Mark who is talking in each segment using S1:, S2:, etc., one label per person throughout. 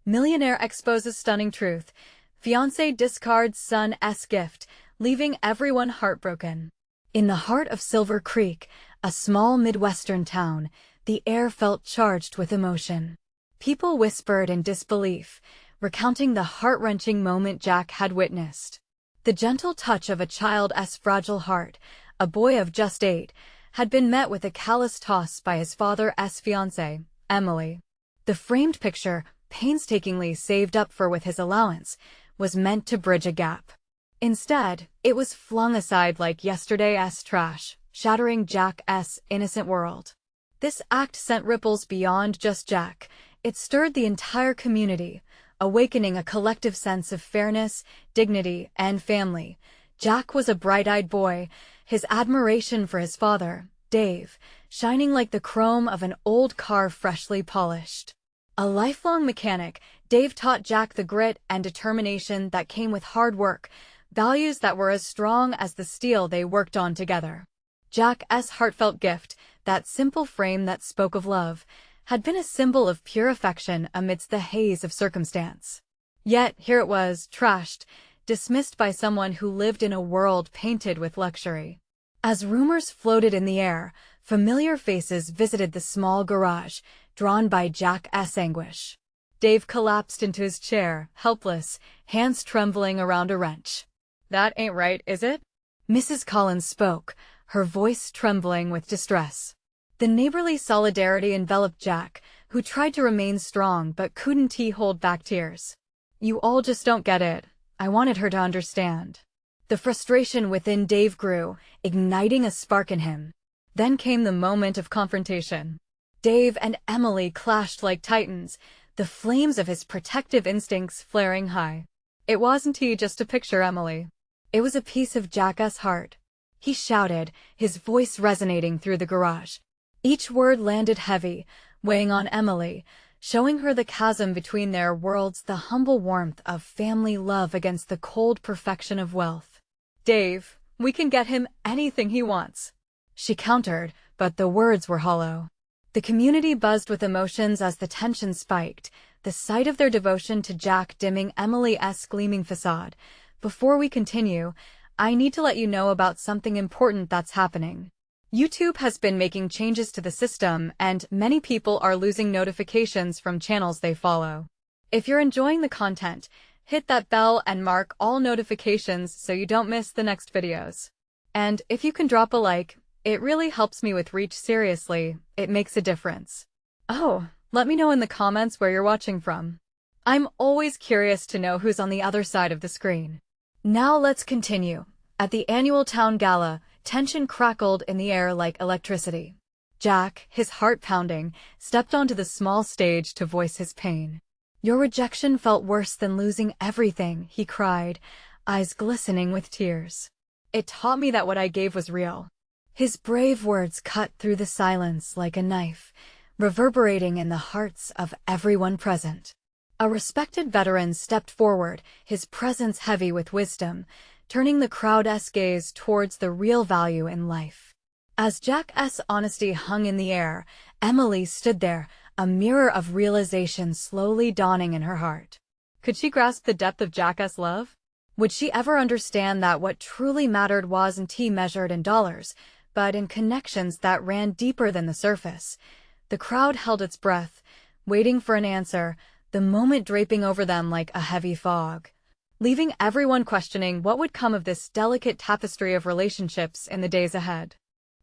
S1: Millionaire exposes stunning truth. Fiancée discards son's gift, leaving everyone heartbroken. In the heart of Silver Creek, a small Midwestern town, the air felt charged with emotion. People whispered in disbelief, recounting the heart-wrenching moment Jack had witnessed. The gentle touch of a child's fragile heart, a boy of just 8, had been met with a callous toss by his father's fiancée, Emily. The framed picture, painstakingly saved up for with his allowance, was meant to bridge a gap. Instead, it was flung aside like yesterday's trash, shattering Jack's innocent world. This act sent ripples beyond just Jack. It stirred the entire community, awakening a collective sense of fairness, dignity, and family. Jack was a bright-eyed boy, his admiration for his father, Dave, shining like the chrome of an old car freshly polished. A lifelong mechanic, Dave taught Jack the grit and determination that came with hard work, values that were as strong as the steel they worked on together. Jack's heartfelt gift, that simple frame that spoke of love, had been a symbol of pure affection amidst the haze of circumstance. Yet here it was, trashed, dismissed by someone who lived in a world painted with luxury. As rumors floated in the air, familiar faces visited the small garage, drawn by Jack's anguish. Dave collapsed into his chair, helpless, hands trembling around a wrench. "That ain't right, is it?" Mrs. Collins spoke, her voice trembling with distress. The neighborly solidarity enveloped Jack, who tried to remain strong but couldn't hold back tears. "You all just don't get it. I wanted her to understand." The frustration within Dave grew, igniting a spark in him. Then came the moment of confrontation. Dave and Emily clashed like titans, the flames of his protective instincts flaring high. It wasn't just a picture, Emily. It was a piece of Jack's heart. He shouted, his voice resonating through the garage. Each word landed heavy, weighing on Emily, showing her the chasm between their worlds, the humble warmth of family love against the cold perfection of wealth. "Dave, we can get him anything he wants," she countered, but the words were hollow. The community buzzed with emotions as the tension spiked, the sight of their devotion to Jack dimming Emily's gleaming facade. "Before we continue, I need to let you know about something important that's happening. YouTube has been making changes to the system, and many people are losing notifications from channels they follow. If you're enjoying the content, hit that bell and mark all notifications so you don't miss the next videos. And if you can drop a like, it really helps me with reach. Seriously, it makes a difference. Oh, let me know in the comments where you're watching from. I'm always curious to know who's on the other side of the screen." Now let's continue. At the annual town gala, tension crackled in the air like electricity. Jack, his heart pounding, stepped onto the small stage to voice his pain. "Your rejection felt worse than losing everything," he cried, eyes glistening with tears. "It taught me that what I gave was real." His brave words cut through the silence like a knife, reverberating in the hearts of everyone present. A respected veteran stepped forward, his presence heavy with wisdom, turning the crowd's gaze towards the real value in life. As Jack's honesty hung in the air, Emily stood there, a mirror of realization slowly dawning in her heart. Could she grasp the depth of Jack's love? Would she ever understand that what truly mattered wasn't measured in dollars, but in connections that ran deeper than the surface? The crowd held its breath, waiting for an answer, the moment draping over them like a heavy fog, leaving everyone questioning what would come of this delicate tapestry of relationships in the days ahead.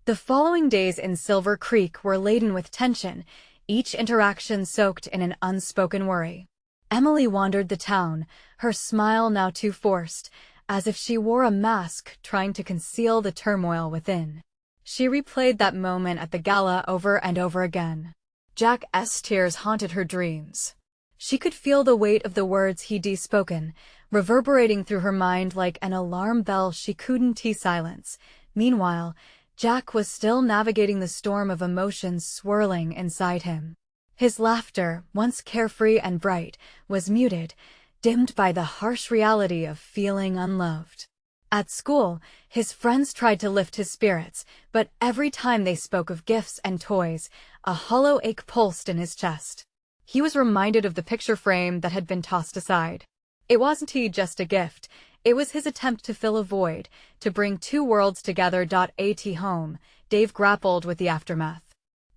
S1: The following days in Silver Creek were laden with tension, each interaction soaked in an unspoken worry. Emily wandered the town, her smile now too forced, as if she wore a mask trying to conceal the turmoil within. She replayed that moment at the gala over and over again. Jack's tears haunted her dreams. She could feel the weight of the words he'd spoken, reverberating through her mind like an alarm bell she couldn't silence. Meanwhile, Jack was still navigating the storm of emotions swirling inside him. His laughter, once carefree and bright, was muted, dimmed by the harsh reality of feeling unloved. At school, his friends tried to lift his spirits, but every time they spoke of gifts and toys, a hollow ache pulsed in his chest. He was reminded of the picture frame that had been tossed aside. It wasn't just a gift, it was his attempt to fill a void, to bring two worlds together. At home, Dave grappled with the aftermath.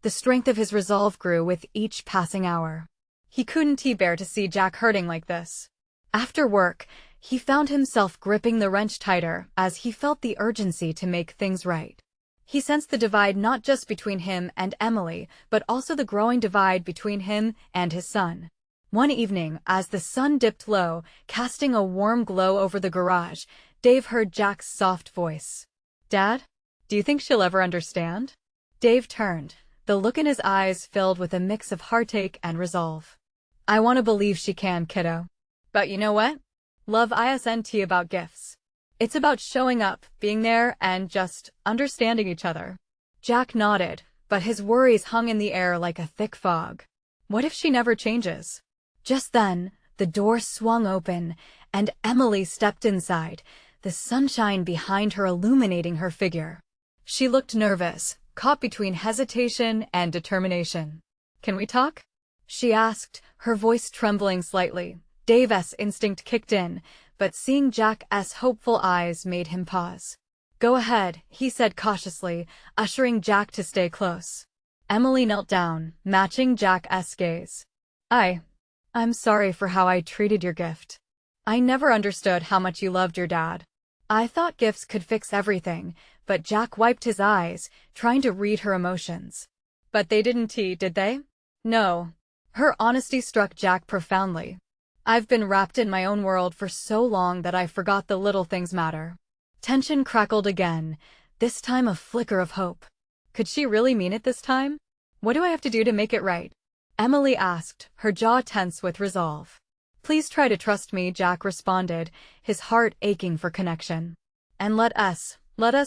S1: The strength of his resolve grew with each passing hour. He couldn't bear to see Jack hurting like this. After work, he found himself gripping the wrench tighter as he felt the urgency to make things right. He sensed the divide not just between him and Emily, but also the growing divide between him and his son. One evening, as the sun dipped low, casting a warm glow over the garage, Dave heard Jack's soft voice. "Dad, do you think she'll ever understand?" Dave turned, the look in his eyes filled with a mix of heartache and resolve. "I want to believe she can, kiddo. But you know what? Love isn't about gifts. It's about showing up, being there, and just understanding each other." Jack nodded, but his worries hung in the air like a thick fog. What if she never changes? Just then, the door swung open, and Emily stepped inside, the sunshine behind her illuminating her figure. She looked nervous, caught between hesitation and determination. "Can we talk?" she asked, her voice trembling slightly. Dave's instinct kicked in, but seeing Jack's hopeful eyes made him pause. "Go ahead," he said cautiously, ushering Jack to stay close. Emily knelt down, matching Jack's gaze. I'm sorry for how I treated your gift. I never understood how much you loved your dad. I thought gifts could fix everything," but Jack wiped his eyes, trying to read her emotions. "But they didn't, did they?" "No." Her honesty struck Jack profoundly. "I've been wrapped in my own world for so long that I forgot the little things matter." Tension crackled again, this time a flicker of hope. Could she really mean it this time? "What do I have to do to make it right?" Emily asked, her jaw tense with resolve. "Please try to trust me," Jack responded, his heart aching for connection. "And let us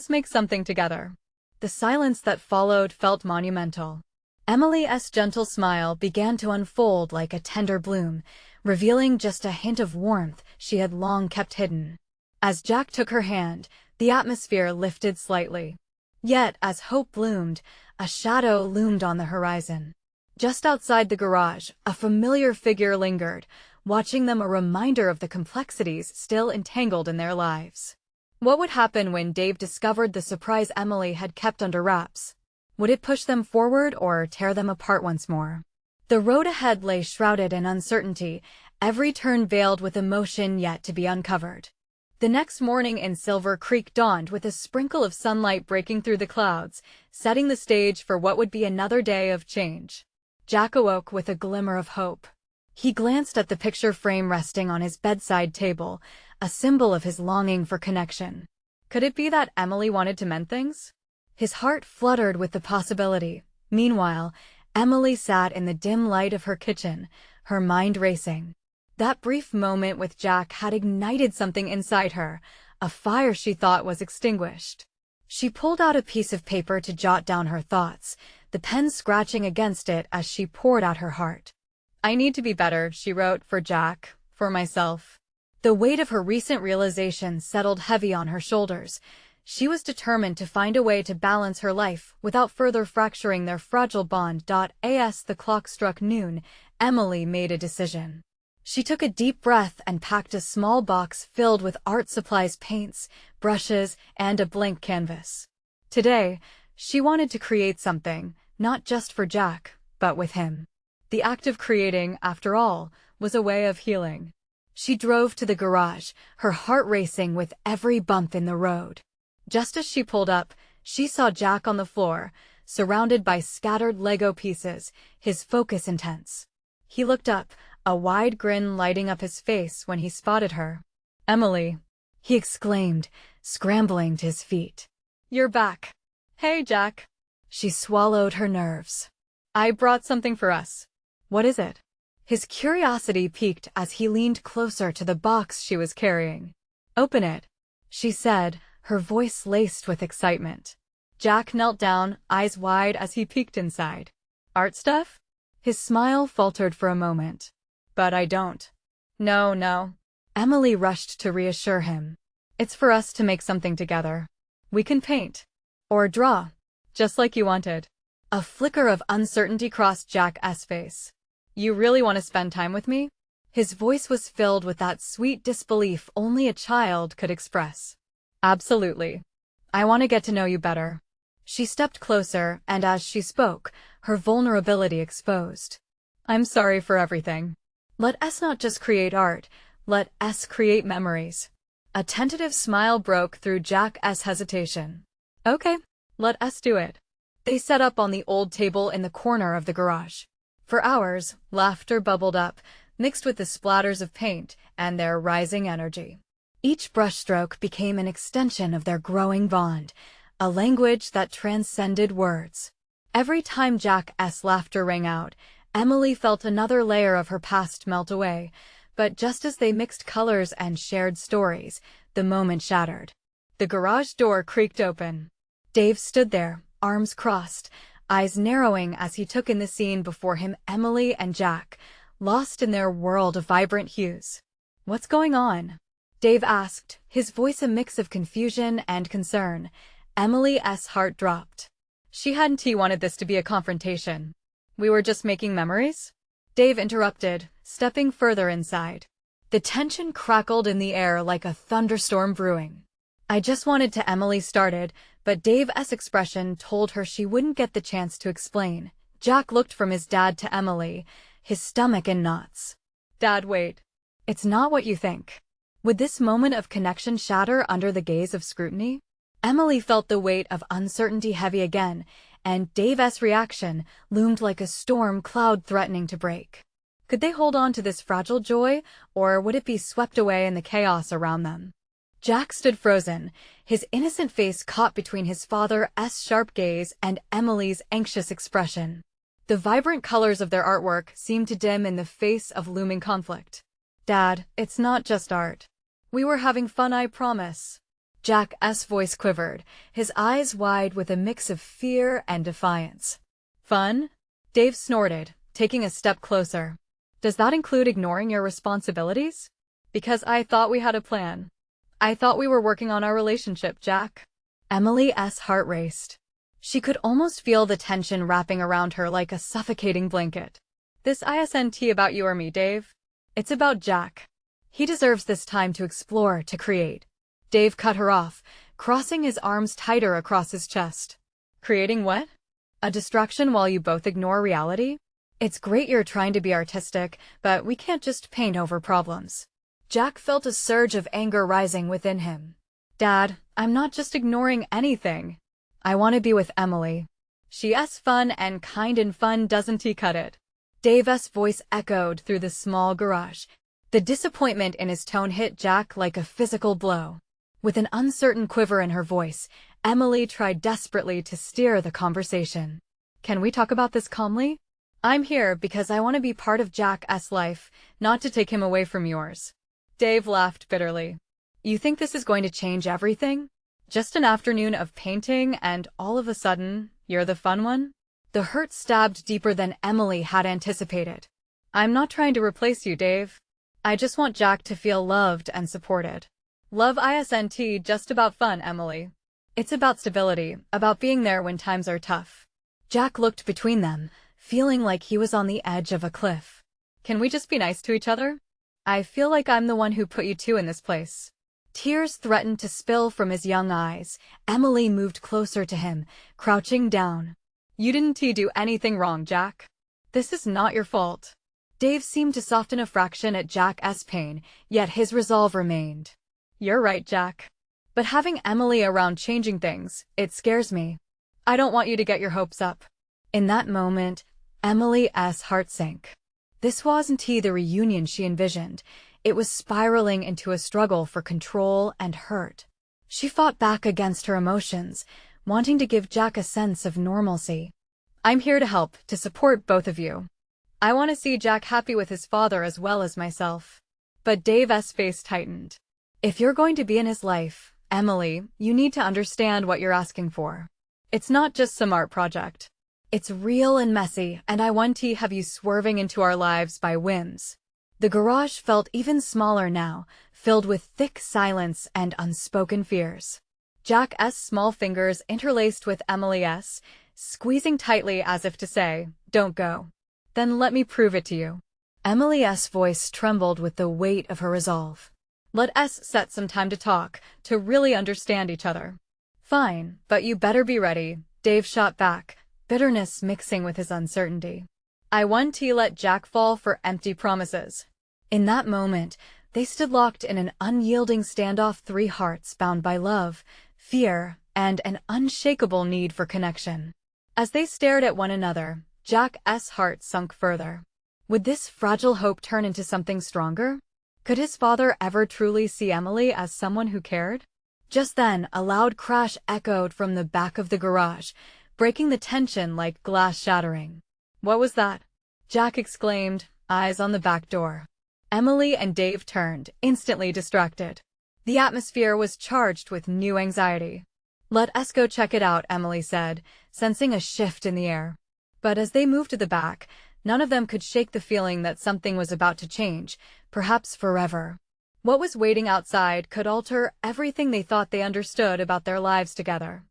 S1: make something together." The silence that followed felt monumental. Emily's gentle smile began to unfold like a tender bloom, revealing just a hint of warmth she had long kept hidden. As Jack took her hand, the atmosphere lifted slightly. Yet, as hope bloomed, a shadow loomed on the horizon. Just outside the garage, a familiar figure lingered, watching them, a reminder of the complexities still entangled in their lives. What would happen when Dave discovered the surprise Emily had kept under wraps? Would it push them forward or tear them apart once more? The road ahead lay shrouded in uncertainty, every turn veiled with emotion yet to be uncovered. The next morning in Silver Creek dawned with a sprinkle of sunlight breaking through the clouds, setting the stage for what would be another day of change. Jack awoke with a glimmer of hope. He glanced at the picture frame resting on his bedside table, a symbol of his longing for connection. Could it be that Emily wanted to mend things? His heart fluttered with the possibility. Meanwhile, Emily sat in the dim light of her kitchen, her mind racing. That brief moment with Jack had ignited something inside her, a fire she thought was extinguished. She pulled out a piece of paper to jot down her thoughts, the pen scratching against it as she poured out her heart. "I need to be better," she wrote, "for Jack, for myself." The weight of her recent realization settled heavy on her shoulders. She was determined to find a way to balance her life without further fracturing their fragile bond. As the clock struck noon, Emily made a decision. She took a deep breath and packed a small box filled with art supplies, paints, brushes, and a blank canvas. Today, she wanted to create something, not just for Jack, but with him. The act of creating, after all, was a way of healing. She drove to the garage, her heart racing with every bump in the road. Just as she pulled up, she saw Jack on the floor, surrounded by scattered Lego pieces, his focus intense. He looked up, a wide grin lighting up his face when he spotted her. "Emily," he exclaimed, scrambling to his feet. "You're back." "Hey, Jack." She swallowed her nerves. "I brought something for us." "What is it?" His curiosity piqued as he leaned closer to the box she was carrying. "Open it," she said, her voice laced with excitement. Jack knelt down, eyes wide as he peeked inside. "Art stuff?" His smile faltered for a moment. "But I don't." No. Emily rushed to reassure him. "It's for us to make something together. We can paint. Or draw. Just like you wanted." A flicker of uncertainty crossed Jack's face. You really want to spend time with me? His voice was filled with that sweet disbelief only a child could express. Absolutely. I want to get to know you better. She stepped closer, and as she spoke, her vulnerability exposed. I'm sorry for everything. Let us not just create art, let us create memories. A tentative smile broke through Jack's hesitation. Okay, let us do it. They sat up on the old table in the corner of the garage. For hours, laughter bubbled up, mixed with the splatters of paint and their rising energy. Each brushstroke became an extension of their growing bond, a language that transcended words. Every time Jack's laughter rang out, Emily felt another layer of her past melt away, but just as they mixed colors and shared stories, the moment shattered. The garage door creaked open. Dave stood there, arms crossed, eyes narrowing as he took in the scene before him. Emily and Jack, lost in their world of vibrant hues. What's going on? Dave asked, his voice a mix of confusion and concern. Emily's heart dropped. She hadn't wanted this to be a confrontation. We were just making memories? Dave interrupted, stepping further inside. The tension crackled in the air like a thunderstorm brewing. I just wanted to. Emily started, but Dave's expression told her she wouldn't get the chance to explain. Jack looked from his dad to Emily, his stomach in knots. Dad, wait. It's not what you think. Would this moment of connection shatter under the gaze of scrutiny? Emily felt the weight of uncertainty heavy again, and Dave's reaction loomed like a storm cloud threatening to break. Could they hold on to this fragile joy, or would it be swept away in the chaos around them? Jack stood frozen, his innocent face caught between his father's sharp gaze and Emily's anxious expression. The vibrant colors of their artwork seemed to dim in the face of looming conflict. Dad, it's not just art. We were having fun, I promise. Jack's voice quivered, his eyes wide with a mix of fear and defiance. Fun? Dave snorted, taking a step closer. Does that include ignoring your responsibilities? Because I thought we had a plan. I thought we were working on our relationship, Jack. Emily's heart raced. She could almost feel the tension wrapping around her like a suffocating blanket. This isn't about you or me, Dave. It's about Jack. He deserves this time to explore, to create. Dave cut her off, crossing his arms tighter across his chest. Creating what? A distraction while you both ignore reality? It's great you're trying to be artistic, but we can't just paint over problems. Jack felt a surge of anger rising within him. Dad, I'm not just ignoring anything. I want to be with Emily. She's fun and kind, and fun doesn't cut it. Dave's voice echoed through the small garage. The disappointment in his tone hit Jack like a physical blow. With an uncertain quiver in her voice, Emily tried desperately to steer the conversation. Can we talk about this calmly? I'm here because I want to be part of Jack's life, not to take him away from yours. Dave laughed bitterly. You think this is going to change everything? Just an afternoon of painting and all of a sudden, you're the fun one? The hurt stabbed deeper than Emily had anticipated. I'm not trying to replace you, Dave. I just want Jack to feel loved and supported. Love isn't just about fun, Emily. It's about stability, about being there when times are tough. Jack looked between them, feeling like he was on the edge of a cliff. Can we just be nice to each other? I feel like I'm the one who put you two in this place. Tears threatened to spill from his young eyes. Emily moved closer to him, crouching down. You didn't do anything wrong, Jack. This is not your fault. Dave seemed to soften a fraction at Jack's pain, yet his resolve remained. You're right, Jack. But having Emily around changing things, it scares me. I don't want you to get your hopes up. In that moment, Emily's heart sank. This wasn't the reunion she envisioned. It was spiraling into a struggle for control and hurt. She fought back against her emotions, wanting to give Jack a sense of normalcy. I'm here to help, to support both of you. I want to see Jack happy with his father as well as myself. But Dave's face tightened. If you're going to be in his life, Emily, you need to understand what you're asking for. It's not just some art project. It's real and messy, and I want to have you swerving into our lives by whims. The garage felt even smaller now, filled with thick silence and unspoken fears. Jack's small fingers interlaced with Emily's, squeezing tightly as if to say, don't go. Then let me prove it to you. Emily's voice trembled with the weight of her resolve. Let us set some time to talk, to really understand each other. Fine, but you better be ready, Dave shot back, bitterness mixing with his uncertainty. I want to let Jack fall for empty promises. In that moment, they stood locked in an unyielding standoff, three hearts bound by love, fear, and an unshakable need for connection. As they stared at one another, Jack's heart sunk further. Would this fragile hope turn into something stronger? Could his father ever truly see Emily as someone who cared? Just then, a loud crash echoed from the back of the garage, breaking the tension like glass shattering. What was that? Jack exclaimed, eyes on the back door. Emily and Dave turned, instantly distracted. The atmosphere was charged with new anxiety. Let us go check it out, Emily said, sensing a shift in the air. But as they moved to the back, none of them could shake the feeling that something was about to change, perhaps forever. What was waiting outside could alter everything they thought they understood about their lives together.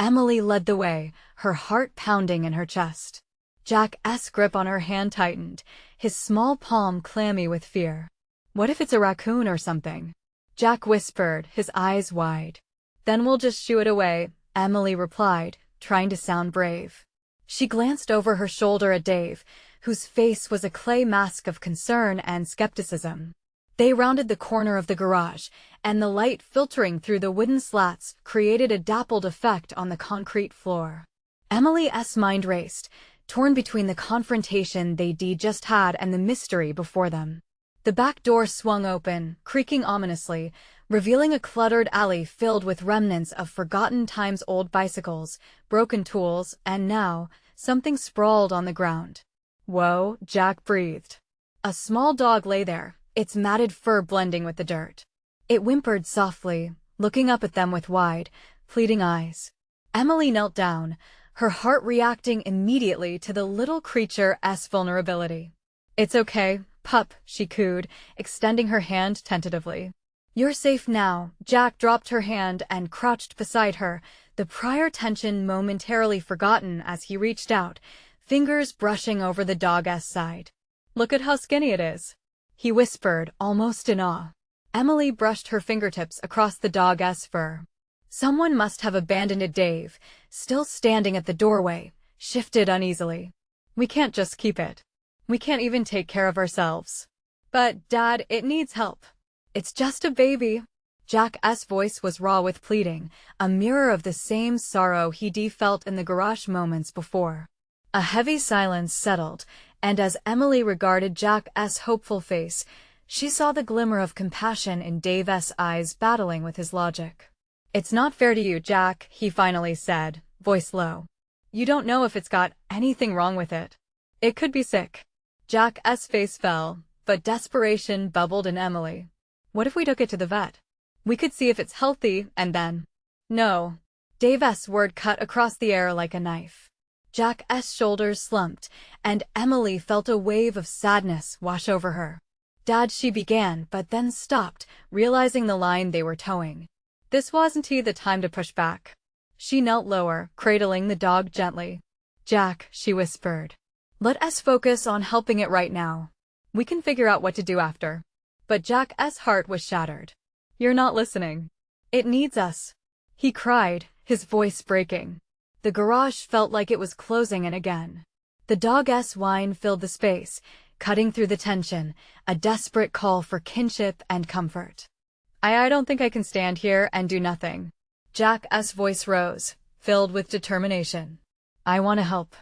S1: Emily led the way, her heart pounding in her chest. Jack's grip on her hand tightened, his small palm clammy with fear. What if it's a raccoon or something? Jack whispered, his eyes wide. Then we'll just shoo it away, Emily replied, trying to sound brave. She glanced over her shoulder at Dave, whose face was a clay mask of concern and skepticism. They rounded the corner of the garage, and the light filtering through the wooden slats created a dappled effect on the concrete floor. Emily's mind raced, torn between the confrontation they'd just had and the mystery before them. The back door swung open, creaking ominously, revealing a cluttered alley filled with remnants of forgotten times-old bicycles, broken tools, and now, something sprawled on the ground. Whoa, Jack breathed. A small dog lay there, its matted fur blending with the dirt. It whimpered softly, looking up at them with wide, pleading eyes. Emily knelt down, her heart reacting immediately to the little creature's vulnerability. It's okay, pup, she cooed, extending her hand tentatively. You're safe now. Jack dropped her hand and crouched beside her, the prior tension momentarily forgotten as he reached out, fingers brushing over the dog's side. Look at how skinny it is, he whispered, almost in awe. Emily brushed her fingertips across the dog's fur. Someone must have abandoned it. Dave, still standing at the doorway, shifted uneasily. We can't just keep it. We can't even take care of ourselves. But, Dad, it needs help. It's just a baby. Jack's voice was raw with pleading, a mirror of the same sorrow he'd felt in the garage moments before. A heavy silence settled, and as Emily regarded Jack's hopeful face, she saw the glimmer of compassion in Dave's eyes battling with his logic. It's not fair to you, Jack, he finally said, voice low. You don't know if it's got anything wrong with it. It could be sick. Jack's face fell, but desperation bubbled in Emily. What if we took it to the vet? We could see if it's healthy, and then… No. Dave's word cut across the air like a knife. Jack's shoulders slumped, and Emily felt a wave of sadness wash over her. Dad, she began, but then stopped, realizing the line they were towing. This wasn't the time to push back. She knelt lower, cradling the dog gently. Jack, she whispered. Let us focus on helping it right now. We can figure out what to do after. But Jack's heart was shattered. You're not listening. It needs us, he cried, his voice breaking. The garage felt like it was closing in again. The dog's whine filled the space, cutting through the tension, a desperate call for kinship and comfort. I don't think I can stand here and do nothing. Jack's voice rose, filled with determination. I want to help.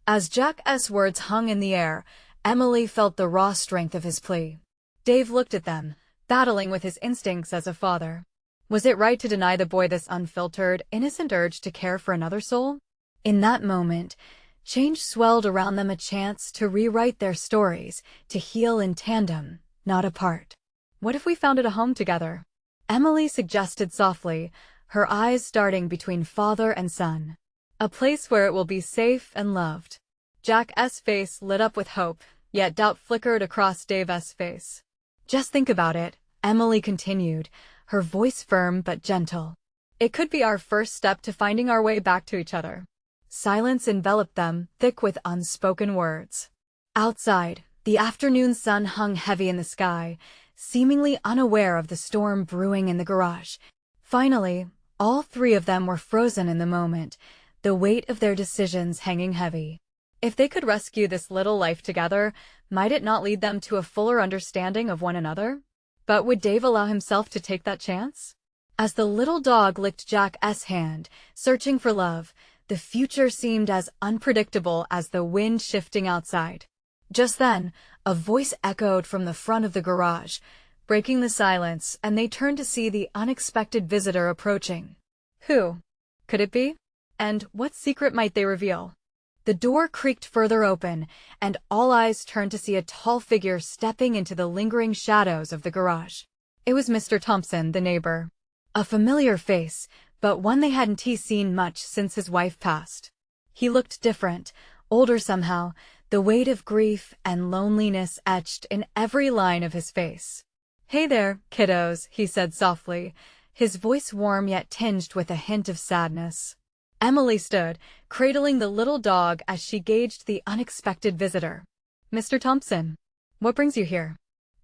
S1: As Jack's words hung in the air, Emily felt the raw strength of his plea. Dave looked at them, battling with his instincts as a father. Was it right to deny the boy this unfiltered, innocent urge to care for another soul? In that moment, change swelled around them, a chance to rewrite their stories, to heal in tandem, not apart. What if we founded a home together? Emily suggested softly, her eyes darting between father and son. A place where it will be safe and loved. Jack's face lit up with hope, yet doubt flickered across Dave's face. Just think about it, Emily continued, her voice firm but gentle. It could be our first step to finding our way back to each other. Silence enveloped them, thick with unspoken words. Outside, the afternoon sun hung heavy in the sky, seemingly unaware of the storm brewing in the garage. Finally, all three of them were frozen in the moment, the weight of their decisions hanging heavy. If they could rescue this little life together, might it not lead them to a fuller understanding of one another? But would Dave allow himself to take that chance? As the little dog licked Jack's hand, searching for love, the future seemed as unpredictable as the wind shifting outside. Just then, a voice echoed from the front of the garage, breaking the silence, and they turned to see the unexpected visitor approaching. Who could it be? And what secret might they reveal? The door creaked further open, and all eyes turned to see a tall figure stepping into the lingering shadows of the garage. It was Mr. Thompson, the neighbor. A familiar face, but one they hadn't seen much since his wife passed. He looked different, older somehow, the weight of grief and loneliness etched in every line of his face. "Hey there, kiddos," he said softly, his voice warm yet tinged with a hint of sadness. Emily stood, cradling the little dog as she gauged the unexpected visitor. "Mr. Thompson, what brings you here?"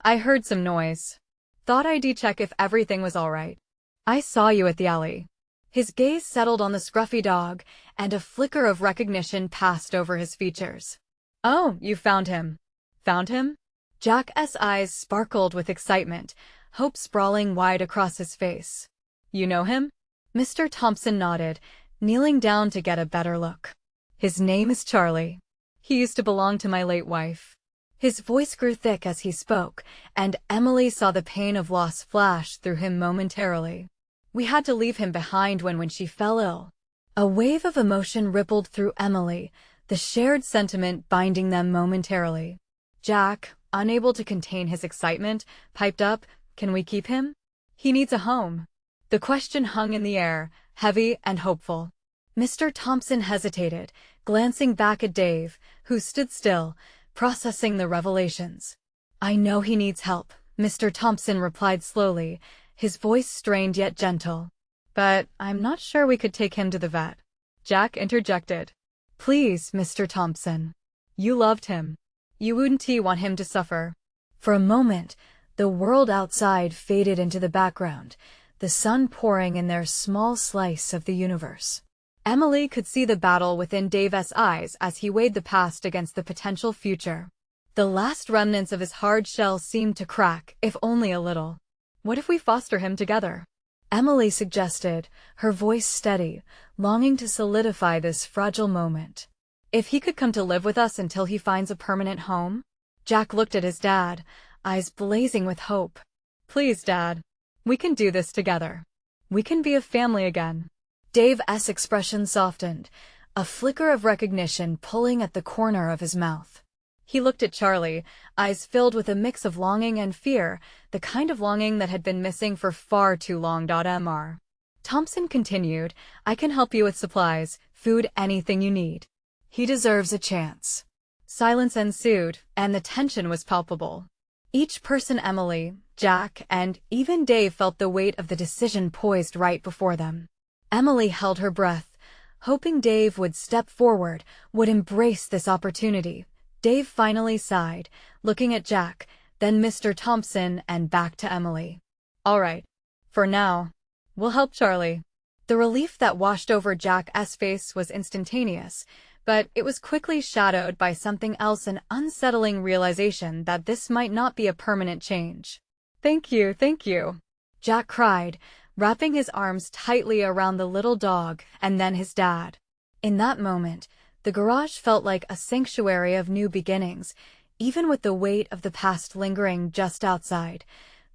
S1: "I heard some noise. Thought I'd check if everything was all right. I saw you at the alley." His gaze settled on the scruffy dog, and a flicker of recognition passed over his features. "Oh, you found him." "Found him?" Jack's eyes sparkled with excitement, hope sprawling wide across his face. "You know him?" Mr. Thompson nodded, kneeling down to get a better look. "His name is Charlie. He used to belong to my late wife." His voice grew thick as he spoke, and Emily saw the pain of loss flash through him momentarily. "We had to leave him behind when she fell ill." A wave of emotion rippled through Emily, the shared sentiment binding them momentarily. Jack, unable to contain his excitement, piped up, "Can we keep him? He needs a home." The question hung in the air, heavy and hopeful. Mr. Thompson hesitated, glancing back at Dave, who stood still, processing the revelations. "I know he needs help," Mr. Thompson replied slowly, his voice strained yet gentle. "But I'm not sure we could take him to the vet." Jack interjected. "Please, Mr. Thompson. You loved him. You wouldn't want him to suffer." For a moment, the world outside faded into the background, the sun pouring in their small slice of the universe. Emily could see the battle within Dave's eyes as he weighed the past against the potential future. The last remnants of his hard shell seemed to crack, if only a little. "What if we foster him together?" Emily suggested, her voice steady, longing to solidify this fragile moment. "If he could come to live with us until he finds a permanent home?" Jack looked at his dad, eyes blazing with hope. "Please, Dad. We can do this together. We can be a family again." Dave's expression softened, a flicker of recognition pulling at the corner of his mouth. He looked at Charlie, eyes filled with a mix of longing and fear, the kind of longing that had been missing for far too long. Mr. Thompson continued, "I can help you with supplies, food, anything you need. He deserves a chance." Silence ensued, and the tension was palpable. Each person, Emily, Jack, and even Dave, felt the weight of the decision poised right before them. Emily held her breath, hoping Dave would step forward, would embrace this opportunity. Dave finally sighed, looking at Jack, then Mr. Thompson, and back to Emily. "All right. For now, we'll help Charlie." The relief that washed over Jack's face was instantaneous, but it was quickly shadowed by something else, an unsettling realization that this might not be a permanent change. Thank you," Jack cried, wrapping his arms tightly around the little dog and then his dad. In that moment, the garage felt like a sanctuary of new beginnings, even with the weight of the past lingering just outside.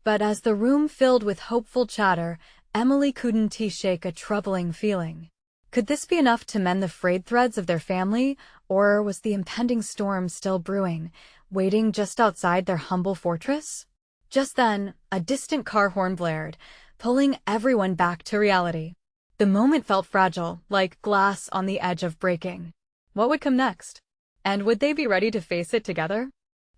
S1: But as the room filled with hopeful chatter, Emily couldn't shake a troubling feeling. Could this be enough to mend the frayed threads of their family, or was the impending storm still brewing, waiting just outside their humble fortress? Just then, a distant car horn blared, pulling everyone back to reality. The moment felt fragile, like glass on the edge of breaking. What would come next? And would they be ready to face it together?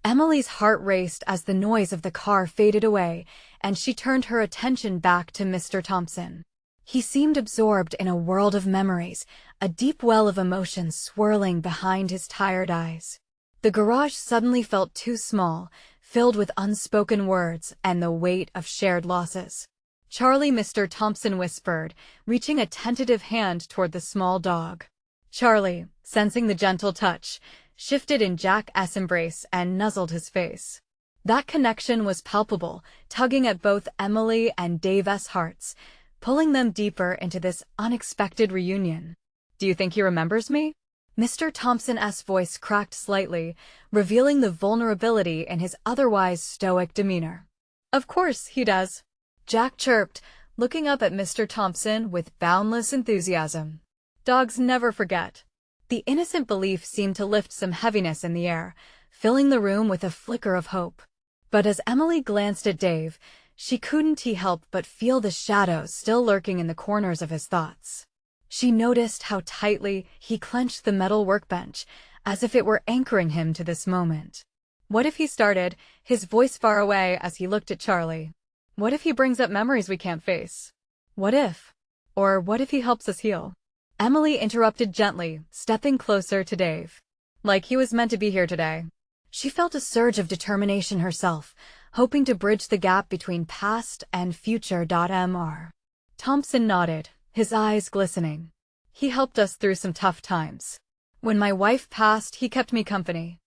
S1: Emily's heart raced as the noise of the car faded away, and she turned her attention back to Mr. Thompson. He seemed absorbed in a world of memories, a deep well of emotion swirling behind his tired eyes. The garage suddenly felt too small, filled with unspoken words and the weight of shared losses. "Charlie," Mr. Thompson whispered, reaching a tentative hand toward the small dog. Charlie, sensing the gentle touch, shifted in Jack's embrace and nuzzled his face. That connection was palpable, tugging at both Emily and Dave's hearts, pulling them deeper into this unexpected reunion. "Do you think he remembers me?" Mr. Thompson's voice cracked slightly, revealing the vulnerability in his otherwise stoic demeanor. "Of course he does," Jack chirped, looking up at Mr. Thompson with boundless enthusiasm. "Dogs never forget." The innocent belief seemed to lift some heaviness in the air, filling the room with a flicker of hope. But as Emily glanced at Dave, she couldn't help but feel the shadows still lurking in the corners of his thoughts. She noticed how tightly he clenched the metal workbench, as if it were anchoring him to this moment. What if he started, his voice far away as he looked at Charlie? What if he brings up memories we can't face? What if? Or what if he helps us heal? Emily interrupted gently, stepping closer to Dave. Like he was meant to be here today. She felt a surge of determination herself, hoping to bridge the gap between past and future. Mr. Thompson nodded, his eyes glistening. "He helped us through some tough times. When my wife passed, he kept me company.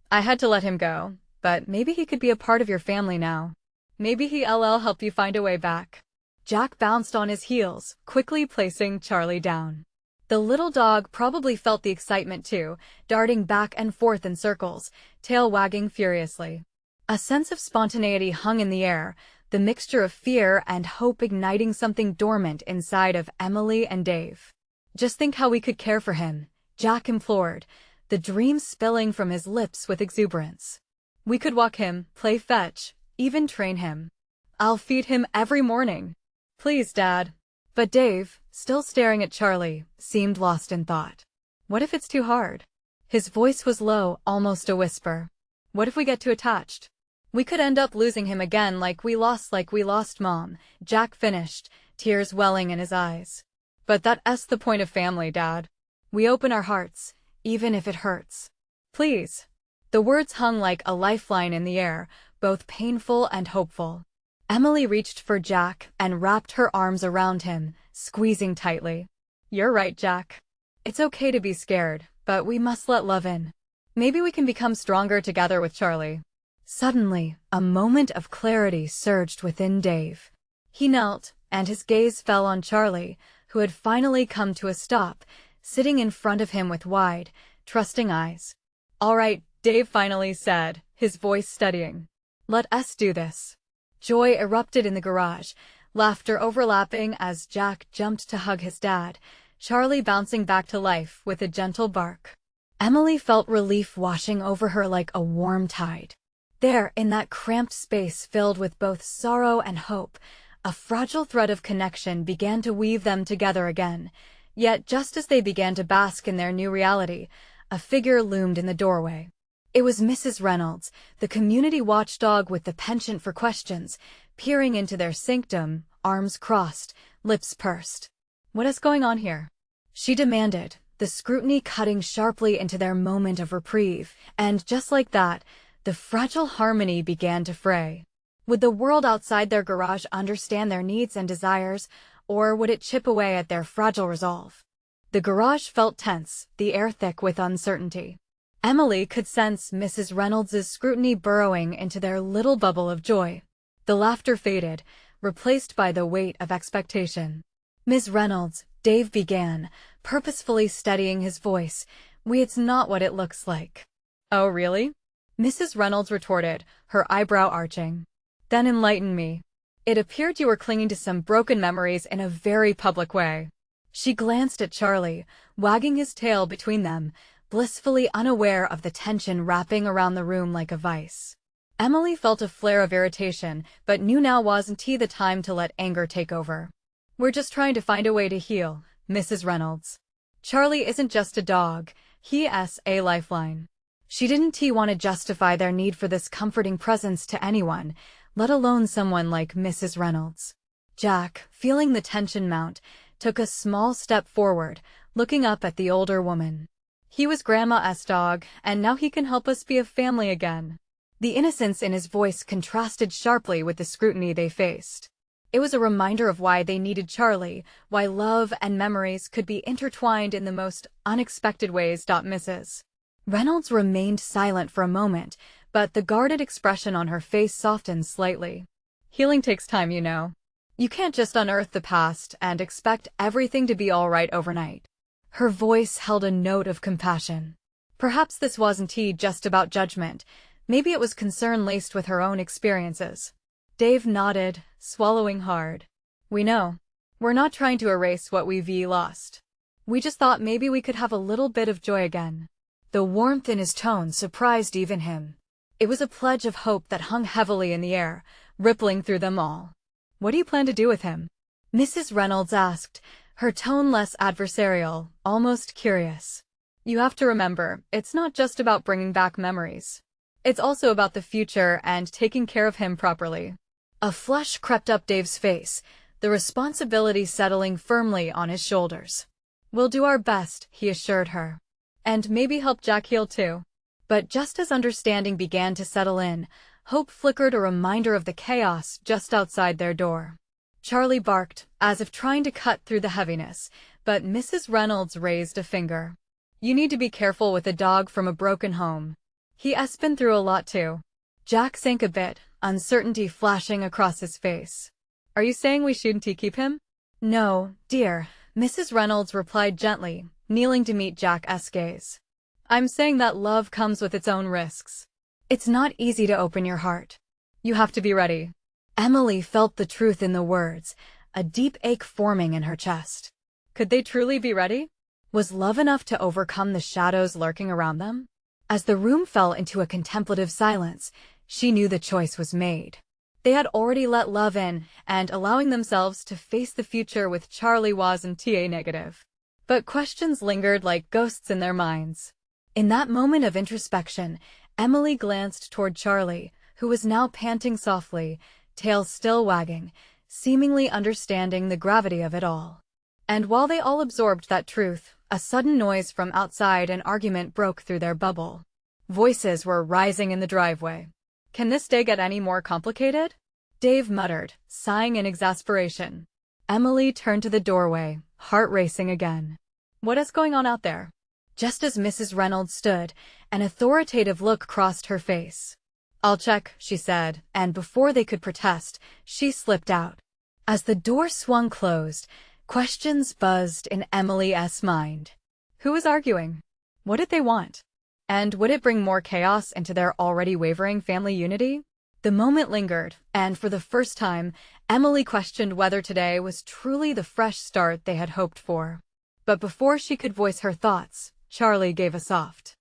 S1: I had to let him go, but maybe he could be a part of your family now. Maybe he'll help you find a way back." Jack bounced on his heels, quickly placing Charlie down. The little dog probably felt the excitement too, darting back and forth in circles, tail wagging furiously. A sense of spontaneity hung in the air, the mixture of fear and hope igniting something dormant inside of Emily and Dave. "Just think how we could care for him," Jack implored, the dream spilling from his lips with exuberance. "We could walk him, play fetch, even train him. I'll feed him every morning." "Please, Dad." But Dave, still staring at Charlie, seemed lost in thought. "What if it's too hard?" His voice was low, almost a whisper. "What if we get too attached? We could end up losing him again like we lost Mom," Jack finished, tears welling in his eyes. "But that's the point of family, Dad. We open our hearts, even if it hurts. Please." The words hung like a lifeline in the air, both painful and hopeful. Emily reached for Jack and wrapped her arms around him, squeezing tightly. "You're right, Jack. It's okay to be scared, but we must let love in. Maybe we can become stronger together with Charlie." Suddenly, a moment of clarity surged within Dave. He knelt, and his gaze fell on Charlie, who had finally come to a stop, sitting in front of him with wide, trusting eyes. "All right," Dave finally said, his voice steadying. "Let us do this." Joy erupted in the garage, laughter overlapping as Jack jumped to hug his dad, Charlie bouncing back to life with a gentle bark. Emily felt relief washing over her like a warm tide. There, in that cramped space filled with both sorrow and hope, a fragile thread of connection began to weave them together again. Yet just as they began to bask in their new reality, a figure loomed in the doorway. It was Mrs. Reynolds, the community watchdog with the penchant for questions, peering into their sanctum, arms crossed, lips pursed. "What is going on here?" she demanded, the scrutiny cutting sharply into their moment of reprieve, and just like that, the fragile harmony began to fray. Would the world outside their garage understand their needs and desires, or would it chip away at their fragile resolve? The garage felt tense, the air thick with uncertainty. Emily could sense Mrs. Reynolds' scrutiny burrowing into their little bubble of joy. The laughter faded, replaced by the weight of expectation. "Ms. Reynolds," Dave began, purposefully steadying his voice, "it's not what it looks like." "Oh, really?" Mrs. Reynolds retorted, her eyebrow arching. "Then enlighten me. It appeared you were clinging to some broken memories in a very public way." She glanced at Charlie, wagging his tail between them, blissfully unaware of the tension wrapping around the room like a vice. Emily felt a flare of irritation, but knew now wasn't the time to let anger take over. "We're just trying to find a way to heal, Mrs. Reynolds. Charlie isn't just a dog, he's a lifeline." She didn't want to justify their need for this comforting presence to anyone, let alone someone like Mrs. Reynolds. Jack, feeling the tension mount, took a small step forward, looking up at the older woman. He was Grandma's dog, and now he can help us be a family again. The innocence in his voice contrasted sharply with the scrutiny they faced. It was a reminder of why they needed Charlie, why love and memories could be intertwined in the most unexpected ways. Mrs. Reynolds remained silent for a moment, but the guarded expression on her face softened slightly. Healing takes time, you know. You can't just unearth the past and expect everything to be all right overnight. Her voice held a note of compassion. Perhaps this wasn't just about judgment. Maybe it was concern laced with her own experiences. Dave nodded, swallowing hard. We know. We're not trying to erase what we've lost. We just thought maybe we could have a little bit of joy again. The warmth in his tone surprised even him. It was a pledge of hope that hung heavily in the air, rippling through them all. What do you plan to do with him? Mrs. Reynolds asked, her tone less adversarial, almost curious. You have to remember, it's not just about bringing back memories. It's also about the future and taking care of him properly. A flush crept up Dave's face, the responsibility settling firmly on his shoulders. We'll do our best, he assured her. And maybe help Jack heal too. But just as understanding began to settle in, hope flickered, a reminder of the chaos just outside their door. Charlie barked, as if trying to cut through the heaviness, but Mrs. Reynolds raised a finger. You need to be careful with a dog from a broken home. He's been through a lot too. Jack sank a bit, uncertainty flashing across his face. Are you saying we shouldn't keep him? No, dear, Mrs. Reynolds replied gently, kneeling to meet Jack's gaze. I'm saying that love comes with its own risks. It's not easy to open your heart. You have to be ready. Emily felt the truth in the words, a deep ache forming in her chest. Could they truly be ready? Was love enough to overcome the shadows lurking around them? As the room fell into a contemplative silence, she knew the choice was made. They had already let love in, and allowing themselves to face the future with Charlie wasn't negative. But questions lingered like ghosts in their minds. In that moment of introspection, Emily glanced toward Charlie, who was now panting softly, tail still wagging, seemingly understanding the gravity of it all. And while they all absorbed that truth, a sudden noise from outside an argument broke through their bubble. Voices were rising in the driveway. Can this day get any more complicated? Dave muttered, sighing in exasperation. Emily turned to the doorway, heart racing again. What is going on out there? Just as Mrs. Reynolds stood, an authoritative look crossed her face. I'll check, she said, and before they could protest, she slipped out. As the door swung closed, questions buzzed in Emily's mind. Who was arguing? What did they want? And would it bring more chaos into their already wavering family unity? The moment lingered, and for the first time, Emily questioned whether today was truly the fresh start they had hoped for. But before she could voice her thoughts, Charlie gave a soft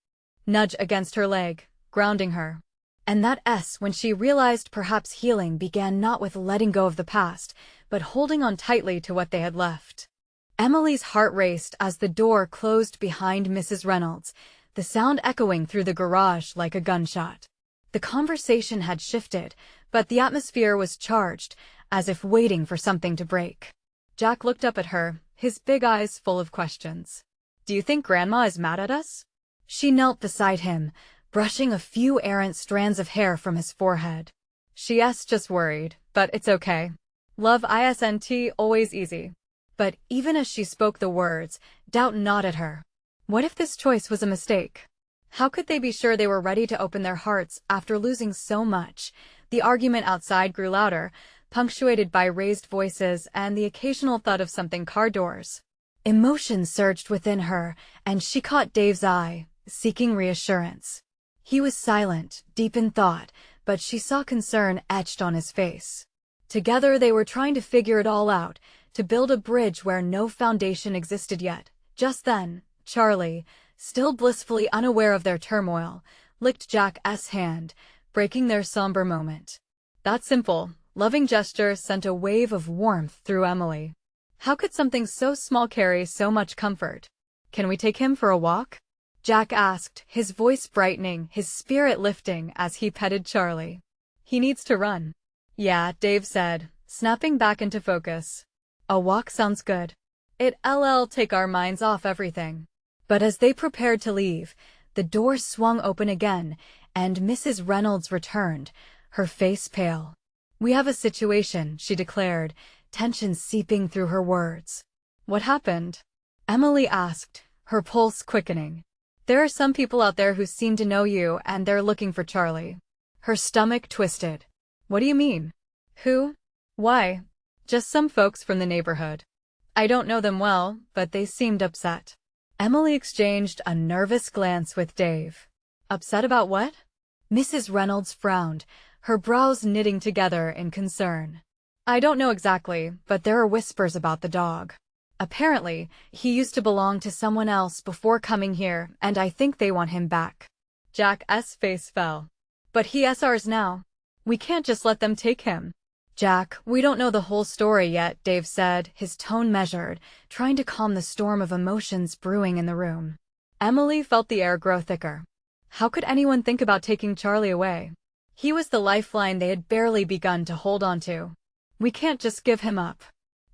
S1: nudge against her leg, grounding her. And that when she realized perhaps healing began not with letting go of the past, but holding on tightly to what they had left. Emily's heart raced as the door closed behind Mrs. Reynolds, the sound echoing through the garage like a gunshot. The conversation had shifted, but the atmosphere was charged, as if waiting for something to break. Jack looked up at her, his big eyes full of questions. Do you think Grandma is mad at us? She knelt beside him, brushing a few errant strands of hair from his forehead. She's just worried, but it's okay. Love isn't always easy. But even as she spoke the words, doubt gnawed at her. What if this choice was a mistake? How could they be sure they were ready to open their hearts after losing so much? The argument outside grew louder, punctuated by raised voices and the occasional thud of something car doors. Emotion surged within her, and she caught Dave's eye, seeking reassurance. He was silent, deep in thought, but she saw concern etched on his face. Together they were trying to figure it all out, to build a bridge where no foundation existed yet. Just then, Charlie, still blissfully unaware of their turmoil, licked Jack's hand, breaking their somber moment. That simple, loving gesture sent a wave of warmth through Emily. How could something so small carry so much comfort? Can we take him for a walk? Jack asked, his voice brightening, his spirit lifting as he petted Charlie. He needs to run. Yeah, Dave said, snapping back into focus. A walk sounds good. It'll take our minds off everything. But as they prepared to leave, the door swung open again, and Mrs. Reynolds returned, her face pale. "We have a situation," she declared, tension seeping through her words. "What happened?" Emily asked, her pulse quickening. "There are some people out there who seem to know you, and they're looking for Charlie." Her stomach twisted. "What do you mean?" "Who?" "Why, just some folks from the neighborhood. I don't know them well, but they seemed upset." Emily exchanged a nervous glance with Dave. "Upset about what?" Mrs. Reynolds frowned, her brows knitting together in concern. "I don't know exactly, but there are whispers about the dog. Apparently, he used to belong to someone else before coming here, and I think they want him back." Jack's face fell. "But he's ours now. We can't just let them take him." "Jack, we don't know the whole story yet," Dave said, his tone measured, trying to calm the storm of emotions brewing in the room. Emily felt the air grow thicker. How could anyone think about taking Charlie away? He was the lifeline they had barely begun to hold on to. "We can't just give him up.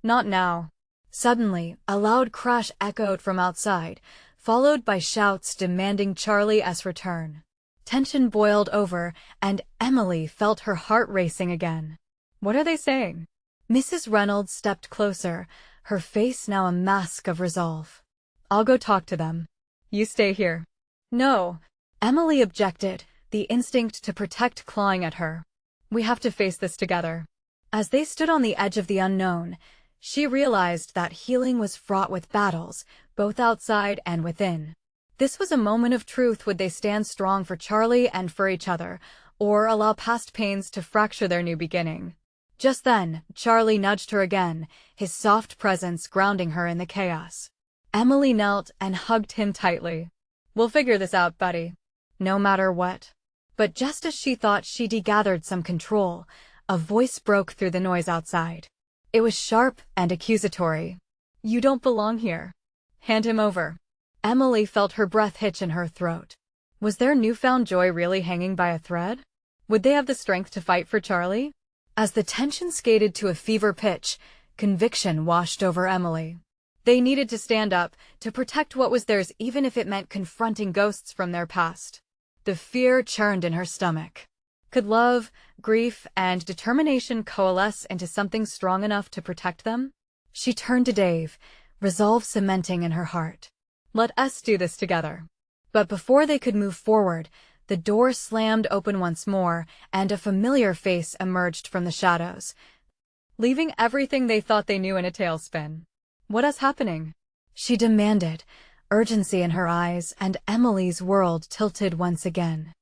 S1: Not now." Suddenly, a loud crash echoed from outside, followed by shouts demanding Charlie's return. Tension boiled over, and Emily felt her heart racing again. "What are they saying?" Mrs. Reynolds stepped closer, her face now a mask of resolve. "I'll go talk to them. You stay here." "No," Emily objected, the instinct to protect clawing at her. "We have to face this together." As they stood on the edge of the unknown, she realized that healing was fraught with battles, both outside and within. This was a moment of truth. Would they stand strong for Charlie and for each other, or allow past pains to fracture their new beginning? Just then, Charlie nudged her again, his soft presence grounding her in the chaos. Emily knelt and hugged him tightly. "We'll figure this out, buddy. No matter what." But just as she thought she'd gathered some control, a voice broke through the noise outside. It was sharp and accusatory. "You don't belong here. Hand him over." Emily felt her breath hitch in her throat. Was their newfound joy really hanging by a thread? Would they have the strength to fight for Charlie? As the tension skated to a fever pitch, conviction washed over Emily. They needed to stand up, to protect what was theirs, even if it meant confronting ghosts from their past. The fear churned in her stomach. Could love, grief, and determination coalesce into something strong enough to protect them? She turned to Dave, resolve cementing in her heart. "Let us do this together." But before they could move forward, the door slammed open once more, and a familiar face emerged from the shadows, leaving everything they thought they knew in a tailspin. "What is happening?" she demanded, urgency in her eyes, and Emily's world tilted once again.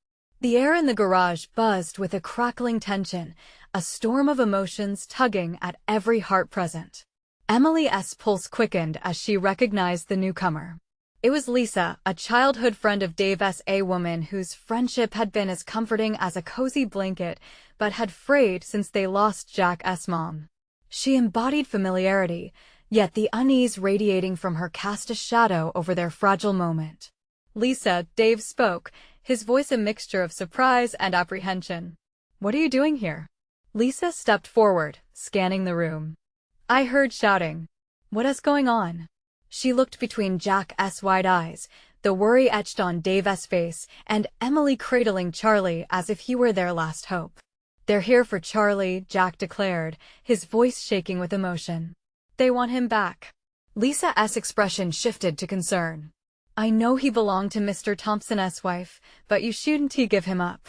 S1: The air in the garage buzzed with a crackling tension, a storm of emotions tugging at every heart present. Emily's pulse quickened as she recognized the newcomer. It was Lisa, a childhood friend of Dave's, a woman whose friendship had been as comforting as a cozy blanket, but had frayed since they lost Jack's mom. She embodied familiarity, yet the unease radiating from her cast a shadow over their fragile moment. "Lisa," Dave spoke, his voice a mixture of surprise and apprehension. "What are you doing here?" Lisa stepped forward, scanning the room. "I heard shouting. What is going on?" She looked between Jack's wide eyes, the worry etched on Dave's face, and Emily cradling Charlie as if he were their last hope. "They're here for Charlie," Jack declared, his voice shaking with emotion. "They want him back." Lisa's expression shifted to concern. "I know he belonged to Mr. Thompson's wife, but you shouldn't give him up.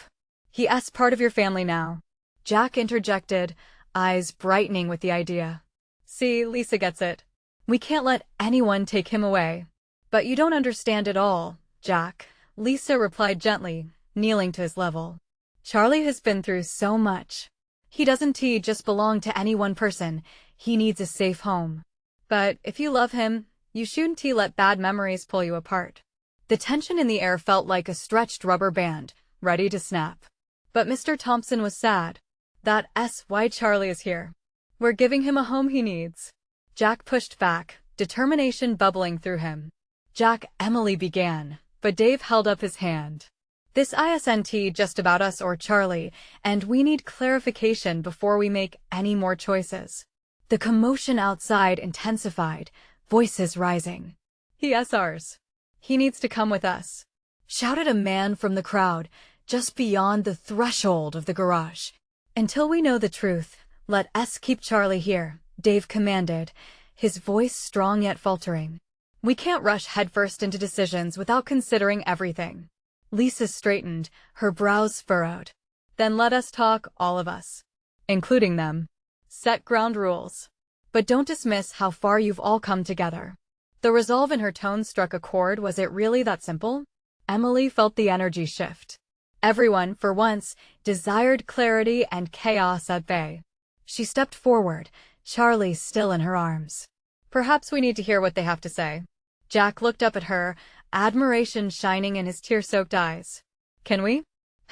S1: He's part of your family now." Jack interjected, eyes brightening with the idea. "See, Lisa gets it. We can't let anyone take him away." "But you don't understand at all, Jack," Lisa replied gently, kneeling to his level. "Charlie has been through so much. He doesn't just belong to any one person. He needs a safe home. But if you love him, you shouldn't let bad memories pull you apart." The tension in the air felt like a stretched rubber band, ready to snap. But Mr. Thompson was sad. "That's why Charlie is here. We're giving him a home he needs." Jack pushed back, determination bubbling through him. "Jack," Emily began, but Dave held up his hand. "This isn't just about us or Charlie, and we need clarification before we make any more choices." The commotion outside intensified, voices rising. "He's ours. He needs to come with us," shouted a man from the crowd, just beyond the threshold of the garage. "Until we know the truth, let us keep Charlie here," Dave commanded, his voice strong yet faltering. "We can't rush headfirst into decisions without considering everything." Lisa straightened, her brows furrowed. "Then let us talk, all of us, including them. Set ground rules. But don't dismiss how far you've all come together." The resolve in her tone struck a chord. Was it really that simple? Emily felt the energy shift. Everyone, for once, desired clarity and chaos at bay. She stepped forward, Charlie still in her arms. "Perhaps we need to hear what they have to say." Jack looked up at her, admiration shining in his tear-soaked eyes. "Can we?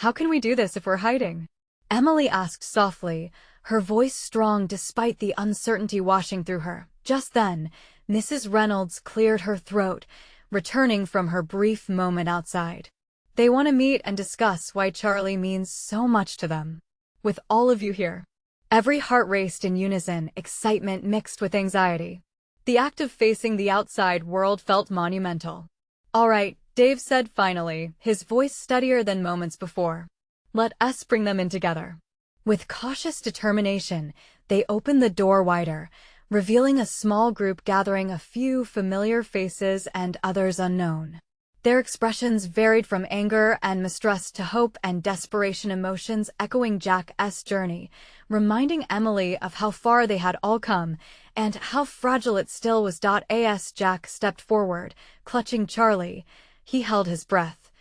S1: How can we do this if we're hiding?" Emily asked softly, her voice strong despite the uncertainty washing through her. Just then, Mrs. Reynolds cleared her throat, returning from her brief moment outside. "They want to meet and discuss why Charlie means so much to them. With all of you here." Every heart raced in unison, excitement mixed with anxiety. The act of facing the outside world felt monumental. "All right," Dave said finally, his voice steadier than moments before. "Let us bring them in together." With cautious determination, they opened the door wider, revealing a small group gathering, a few familiar faces and others unknown. Their expressions varied from anger and mistrust to hope and desperation, emotions echoing Jack's journey, reminding Emily of how far they had all come and how fragile it still was. As Jack stepped forward, clutching Charlie, he held his breath,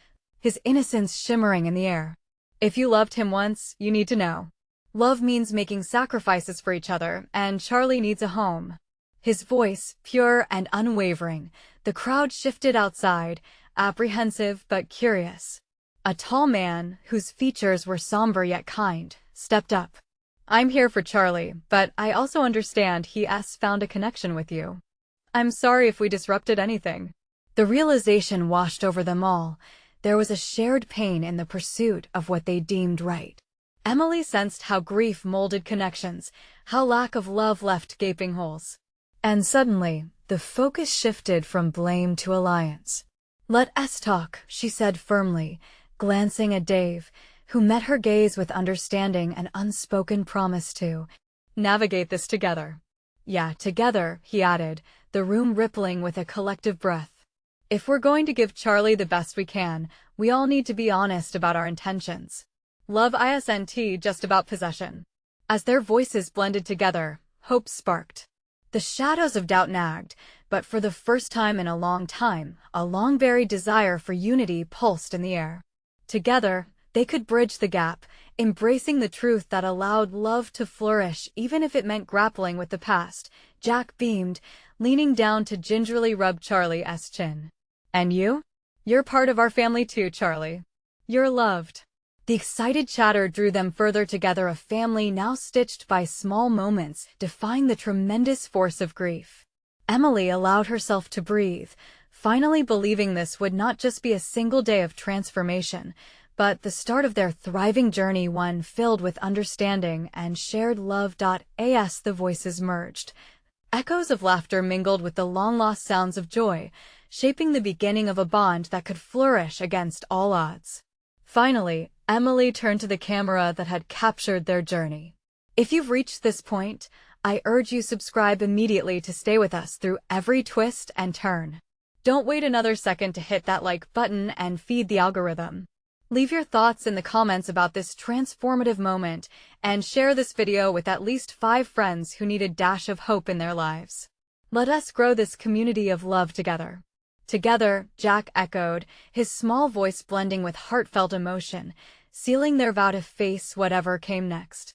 S1: his innocence shimmering in the air. "If you loved him once, you need to know. Love means making sacrifices for each other, and Charlie needs a home." His voice, pure and unwavering, the crowd shifted outside, apprehensive but curious. A tall man, whose features were somber yet kind, stepped up. "I'm here for Charlie, but I also understand he's found a connection with you. I'm sorry if we disrupted anything." The realization washed over them all. There was a shared pain in the pursuit of what they deemed right. Emily sensed how grief molded connections, how lack of love left gaping holes. And suddenly, the focus shifted from blame to alliance. "Let us talk," she said firmly, glancing at Dave, who met her gaze with understanding and unspoken promise to navigate this together. "Yeah, together," he added, the room rippling with a collective breath. "If we're going to give Charlie the best we can, we all need to be honest about our intentions. Love isn't just about possession." As their voices blended together, hope sparked. The shadows of doubt nagged, but for the first time in a long time, a long-buried desire for unity pulsed in the air. Together, they could bridge the gap, embracing the truth that allowed love to flourish even if it meant grappling with the past. Jack beamed, leaning down to gingerly rub Charlie's chin. "And you? You're part of our family too, Charlie. You're loved." The excited chatter drew them further together, a family now stitched by small moments, defying the tremendous force of grief. Emily allowed herself to breathe, finally believing this would not just be a single day of transformation, but the start of their thriving journey, one filled with understanding and shared love. As the voices merged, echoes of laughter mingled with the long-lost sounds of joy, shaping the beginning of a bond that could flourish against all odds. Finally, Emily turned to the camera that had captured their journey. "If you've reached this point, I urge you subscribe immediately to stay with us through every twist and turn. Don't wait another second to hit that like button and feed the algorithm. Leave your thoughts in the comments about this transformative moment and share this video with at least 5 friends who need a dash of hope in their lives. Let us grow this community of love together." "Together," Jack echoed, his small voice blending with heartfelt emotion, sealing their vow to face whatever came next.